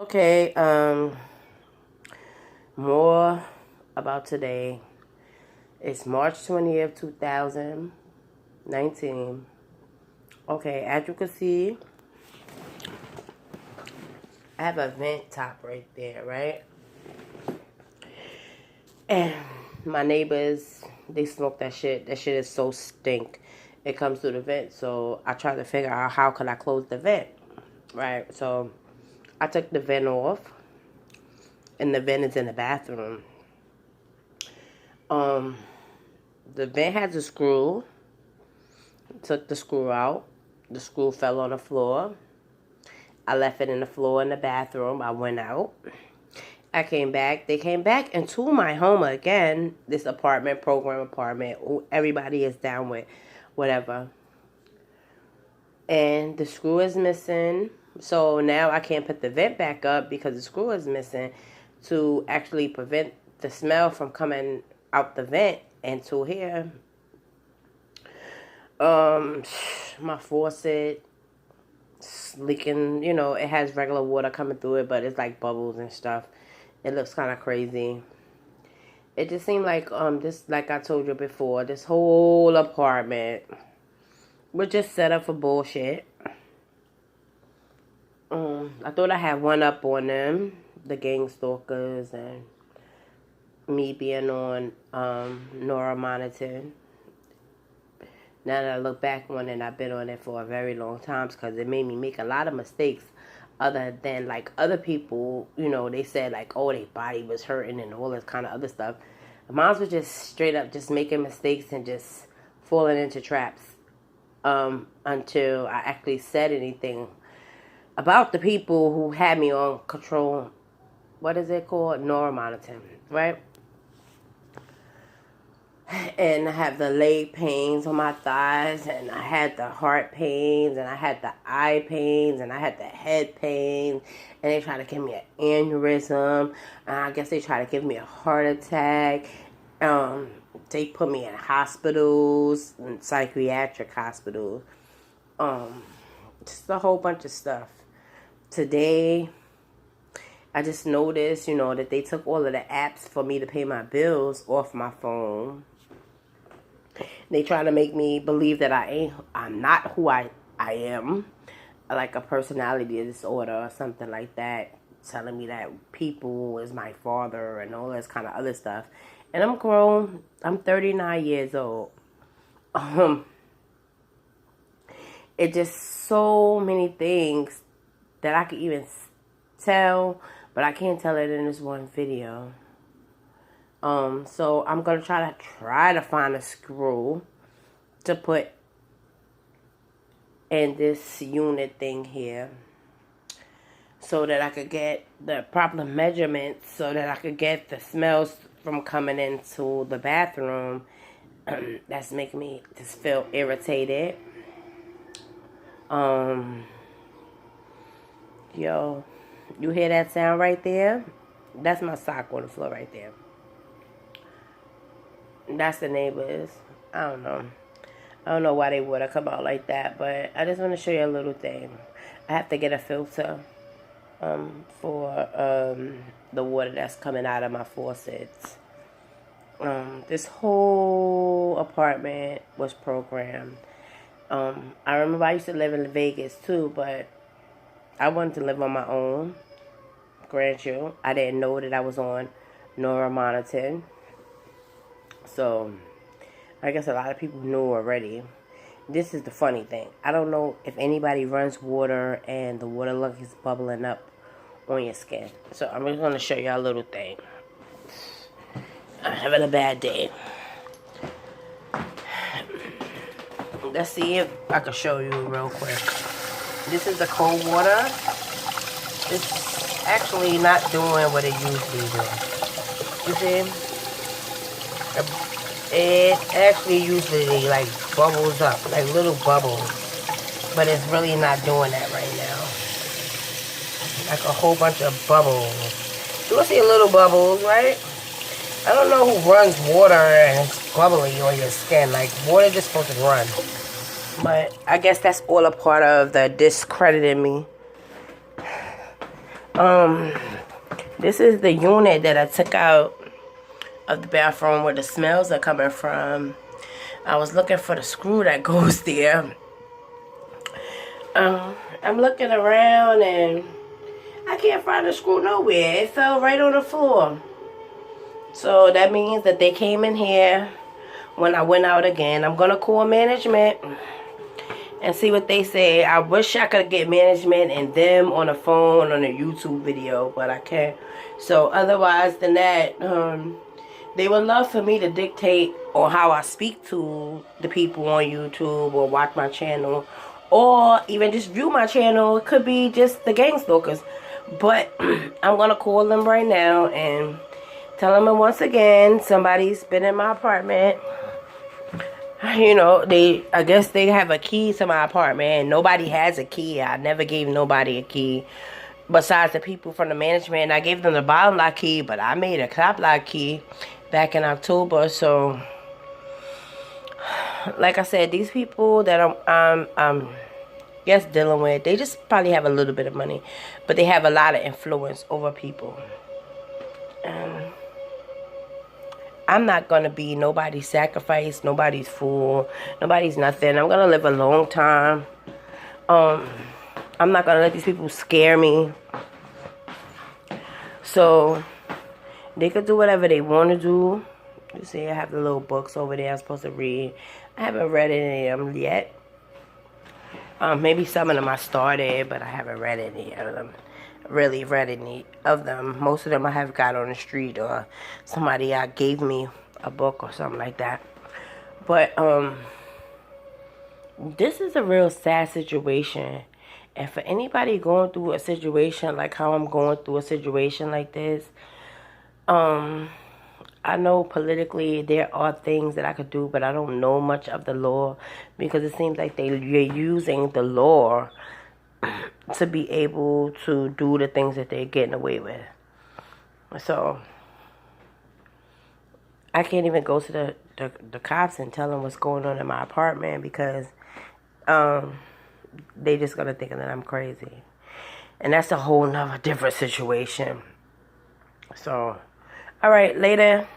Okay, more about today. It's March 20th, 2019. Okay, as you can see, I have a vent top right there, right? And my neighbors, they smoke that shit. That shit is so stink. It comes through the vent, so I tried to figure out how could I close the vent, right? So I took the vent off, and the vent is in the bathroom. Um, the vent has a screw. Took the screw out. The screw fell on the floor. I left it in the floor in the bathroom. I went out. I came back. They came back into my home again. This program apartment. Everybody is down with whatever. And the screw is missing. So now I can't put the vent back up because the screw is missing to actually prevent the smell from coming out the vent into here. My faucet leaking, it has regular water coming through it, but it's like bubbles and stuff. It looks kind of crazy. It just seemed like this, like I told you before, this whole apartment was just set up for bullshit. I thought I had one up on them, the gang stalkers, and me being on Neuromonitoring. Now that I look back on it, I've been on it for a very long time because it made me make a lot of mistakes other than like other people, they said like, oh, their body was hurting and all this kind of other stuff. Mine was just straight up just making mistakes and just falling into traps until I actually said anything about the people who had me on control. What is it called? Neuromonitoring, right? And I have the leg pains on my thighs, and I had the heart pains, and I had the eye pains, and I had the head pains, and they tried to give me an aneurysm, and I guess they tried to give me a heart attack. They put me in hospitals, in psychiatric hospitals, just a whole bunch of stuff. Today, I just noticed, that they took all of the apps for me to pay my bills off my phone. They try to make me believe that I'm not who I am, like a personality disorder or something like that, telling me that people is my father and all this kind of other stuff. And I'm grown. I'm 39 years old. It's just so many things that I could even tell, but I can't tell it in this one video. So I'm gonna try to find a screw to put in this unit thing here, so that I could get the proper measurements, so that I could get the smells from coming into the bathroom. That's making me just feel irritated. Yo, you hear that sound right there? That's my sock on the floor right there. That's the neighbors. I don't know why they would have come out like that, but I just want to show you a little thing. I have to get a filter for the water that's coming out of my faucets. This whole apartment was programmed. I remember I used to live in Vegas too, but I wanted to live on my own. Grant you, I didn't know that I was on Neuromonitoring. So, I guess a lot of people knew already. This is the funny thing. I don't know if anybody runs water and the water look is bubbling up on your skin. So, I'm just going to show you a little thing. I'm having a bad day. Let's see if I can show you real quick. This is the cold water. It's actually not doing what it usually does. You see? It actually usually like bubbles up, like little bubbles. But it's really not doing that right now. Like a whole bunch of bubbles. You'll see little bubbles, right? I don't know who runs water and it's bubbly on your skin. Like, water just supposed to run. But I guess that's all a part of the discrediting me. This is the unit that I took out of the bathroom where the smells are coming from. I was looking for the screw that goes there. I'm looking around and I can't find the screw nowhere. It fell right on the floor. So that means that they came in here when I went out again. I'm going to call management and see what they say. I wish I could get management and them on the phone on a YouTube video, but I can't. So otherwise than that, they would love for me to dictate on how I speak to the people on YouTube or watch my channel or even just view my channel. It could be just the Gang Stalkers. But I'm going to call them right now and tell them once again somebody's been in my apartment. You know, I guess they have a key to my apartment and nobody has a key. I never gave nobody a key besides the people from the management. I gave them the bottom lock key, but I made a top lock key back in October. So like I said, these people that I'm guess dealing with, they just probably have a little bit of money, but they have a lot of influence over people. I'm not going to be nobody's sacrifice, nobody's fool, nobody's nothing. I'm going to live a long time. I'm not going to let these people scare me. So they could do whatever they want to do. You see, I have the little books over there I'm supposed to read. I haven't read any of them yet. Maybe some of them I started, but I haven't read any of them. Really read any of them. Most of them I have got on the street or somebody gave me a book or something like that. But this is a real sad situation. And for anybody going through a situation like how I'm going through a situation like this, I know politically there are things that I could do, but I don't know much of the law because it seems like you're using the law to be able to do the things that they're getting away with. So I can't even go to the cops and tell them what's going on in my apartment because they just gonna think that I'm crazy. And that's a whole nother different situation. So, all right, later.